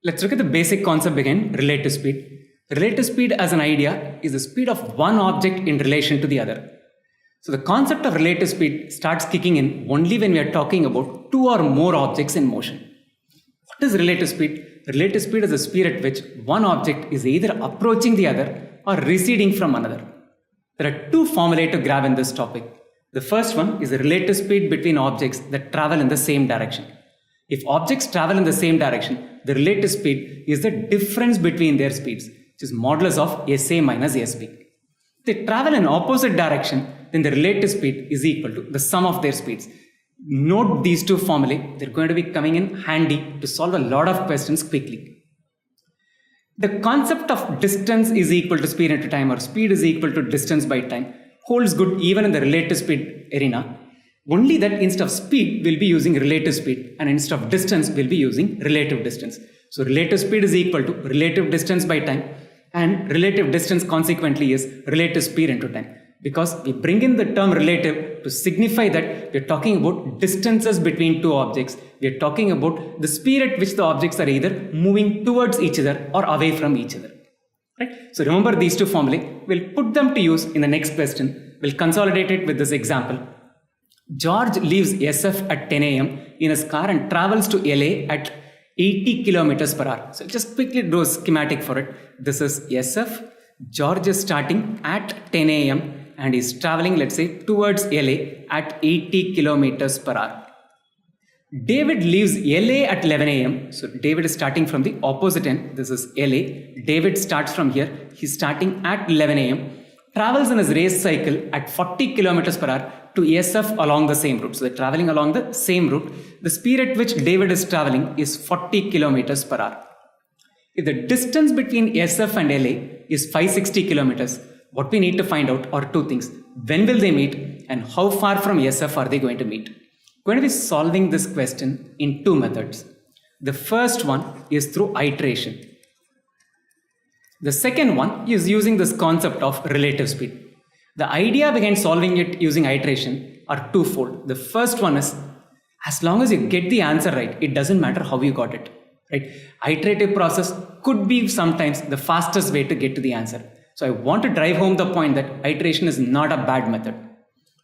Let's look at the basic concept behind relative speed. Relative speed as an idea is the speed of one object in relation to the other. So the concept of relative speed starts kicking in only when we are talking about two or more objects in motion. What is relative speed? Relative speed is the speed at which one object is either approaching the other or receding from another. There are two formulae to grab in this topic. The first one is the relative speed between objects that travel in the same direction. If objects travel in the same direction, the relative speed is the difference between their speeds, which is modulus of SA minus SP. If they travel in opposite direction, then the relative speed is equal to the sum of their speeds. Note these two formulae, they're going to be coming in handy to solve a lot of questions quickly. The concept of distance is equal to speed into time, or speed is equal to distance by time, holds good even in the relative speed arena. Only that instead of speed, we'll be using relative speed, and instead of distance, we'll be using relative distance. So relative speed is equal to relative distance by time, and relative distance consequently is relative speed into time. Because we bring in the term relative to signify that we're talking about distances between two objects. We're talking about the speed at which the objects are either moving towards each other or away from each other. Right? So remember these two formulae. We'll put them to use in the next question. We'll consolidate it with this example. George leaves SF at 10 a.m. in his car and travels to LA at 80 kilometers per hour. So just quickly do a schematic for it. This is SF. George is starting at 10 a.m. and is traveling, let's say, towards LA at 80 kilometers per hour. David leaves LA at 11 a.m. So David is starting from the opposite end. This is LA. David starts from here. He's starting at 11 a.m. Travels in his race cycle at 40 kilometers per hour to SF along the same route. So they're traveling along the same route. The speed at which David is traveling is 40 kilometers per hour. If the distance between SF and LA is 560 kilometers, what we need to find out are two things. When will they meet and how far from SF are they going to meet? We're going to be solving this question in two methods. The first one is through iteration. The second one is using this concept of relative speed. The idea behind solving it using iteration are twofold. The first one is, as long as you get the answer right, it doesn't matter how you got it. Right? Iterative process could be sometimes the fastest way to get to the answer. So I want to drive home the point that iteration is not a bad method.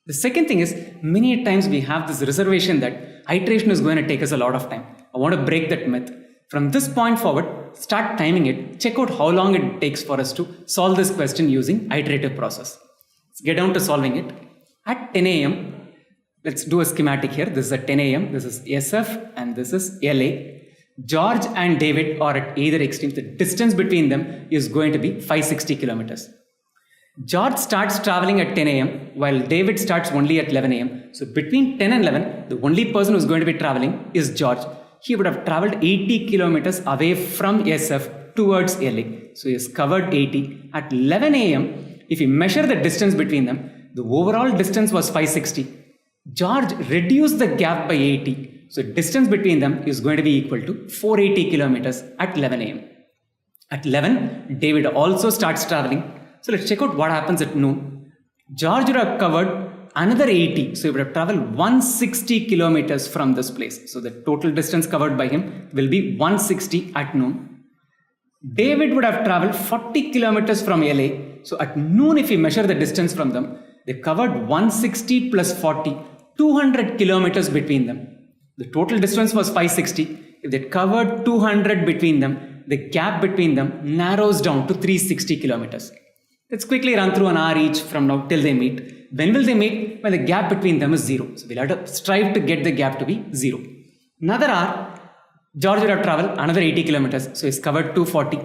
The second thing is, many times we have this reservation that iteration is going to take us a lot of time. I want to break that myth. From this point forward, start timing it. Check out how long it takes for us to solve this question using iterative process. Let's get down to solving it. At 10 a.m., let's do a schematic here. This is at 10 a.m. This is SF and this is LA. George and David are at either extreme. The distance between them is going to be 560 kilometers. George starts traveling at 10 a.m. while David starts only at 11 a.m. So between 10 and 11, the only person who's going to be traveling is George. He would have traveled 80 kilometers away from SF towards LA. So he has covered 80. At 11 a.m., if you measure the distance between them, the overall distance was 560. George reduced the gap by 80. So distance between them is going to be equal to 480 kilometers at 11 a.m. At 11, David also starts traveling. So let's check out what happens at noon. George would have covered another 80. So he would have traveled 160 kilometers from this place. So the total distance covered by him will be 160 at noon. David would have traveled 40 kilometers from LA. So at noon, if we measure the distance from them, they covered 160 plus 40, 200 kilometers between them. The total distance was 560. If they covered 200 between them, the gap between them narrows down to 360 kilometers. Let's quickly run through an hour each from now till they meet. When will they meet? When the gap between them is 0. So we'll have to strive to get the gap to be 0. Another hour, George would have traveled another 80 kilometers. So he's covered 240.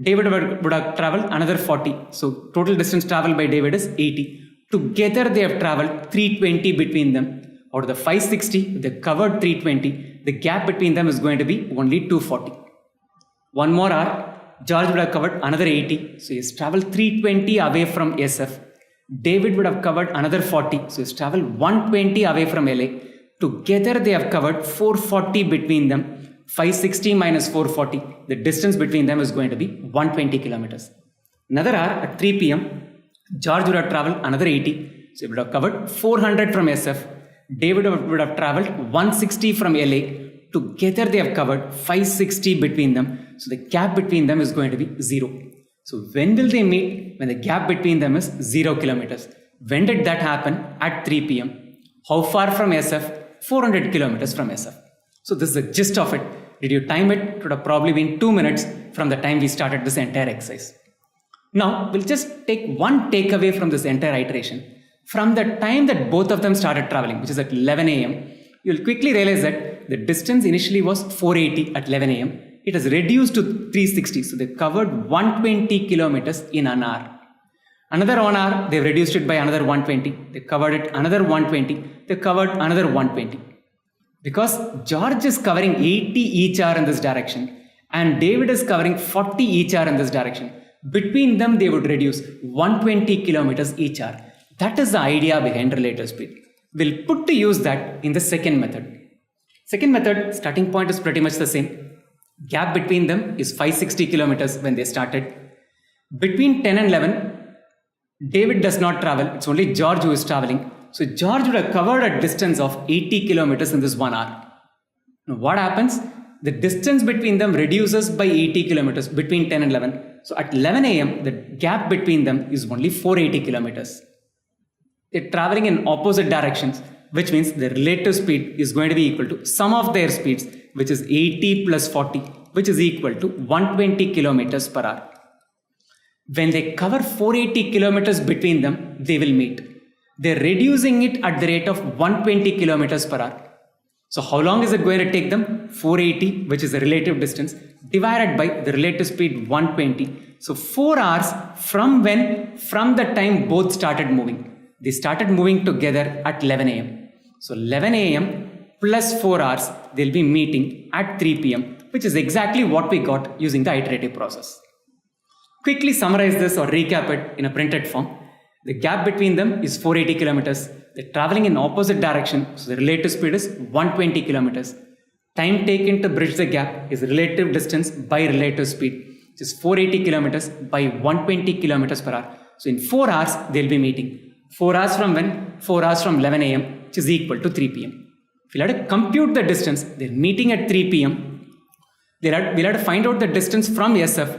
David would have traveled another 40. So total distance traveled by David is 80. Together they have traveled 320 between them. Out of the 560, they covered 320. The gap between them is going to be only 240. One more hour, George would have covered another 80. So he has traveled 320 away from SF. David would have covered another 40. So he has traveled 120 away from LA. Together they have covered 440 between them. 560 minus 440. The distance between them is going to be 120 kilometers. Another hour at 3 p.m. George would have traveled another 80. So he would have covered 400 from SF. David would have traveled 160 from LA. Together they have covered 560 between them. So the gap between them is going to be 0. So when will they meet? When the gap between them is 0 kilometers. When did that happen? At 3 p.m. How far from SF? 400 kilometers from SF. So this is the gist of it. Did you time it? It would have probably been 2 minutes from the time we started this entire exercise. Now we'll just take one takeaway from this entire iteration. From the time that both of them started traveling, which is at 11 a.m., you'll quickly realize that the distance initially was 480 at 11 a.m. It has reduced to 360. So they covered 120 kilometers in an hour. Another 1 hour, they've reduced it by another 120. They covered it another 120. They covered another 120. Because George is covering 80 each hour in this direction and David is covering 40 each hour in this direction. Between them, they would reduce 120 kilometers each hour. That is the idea behind relative speed. We'll put to use that in the second method. Second method, starting point is pretty much the same. Gap between them is 560 kilometers when they started. Between 10 and 11, David does not travel. It's only George who is traveling. So George would have covered a distance of 80 kilometers in this 1 hour. Now what happens? The distance between them reduces by 80 kilometers between 10 and 11. So at 11 a.m., the gap between them is only 480 kilometers. They're traveling in opposite directions, which means the relative speed is going to be equal to sum of their speeds, which is 80 plus 40, which is equal to 120 kilometers per hour. When they cover 480 kilometers between them, they will meet. They're reducing it at the rate of 120 kilometers per hour. So how long is it going to take them? 480, which is the relative distance, divided by the relative speed 120. So 4 hours from when? From the time both started moving. They started moving together at 11 a.m. So 11 a.m. plus 4 hours, they'll be meeting at 3 p.m., which is exactly what we got using the iterative process. Quickly summarize this or recap it in a printed form. The gap between them is 480 kilometers. They're traveling in opposite direction, so the relative speed is 120 kilometers. Time taken to bridge the gap is relative distance by relative speed, which is 480 kilometers by 120 kilometers per hour. So in 4 hours, they'll be meeting. 4 hours from when? 4 hours from 11 a.m., which is equal to 3 p.m. If we'll have to compute the distance, they're meeting at 3 p.m. We'll have to find out the distance from SF.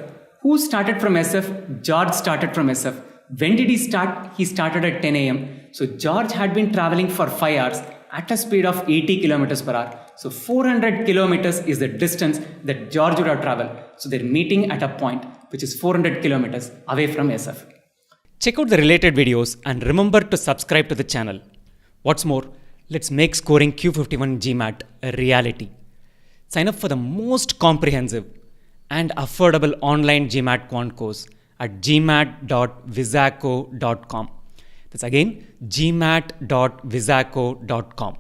Who started from SF? George started from SF. When did he start? He started at 10 a.m. So George had been traveling for 5 hours at a speed of 80 kilometers per hour. So 400 kilometers is the distance that George would have traveled. So they're meeting at a point which is 400 kilometers away from SF. Check out the related videos and remember to subscribe to the channel. What's more, let's make scoring Q51 GMAT a reality. Sign up for the most comprehensive and affordable online GMAT quant course at gmat.visaco.com. That's again gmat.visaco.com.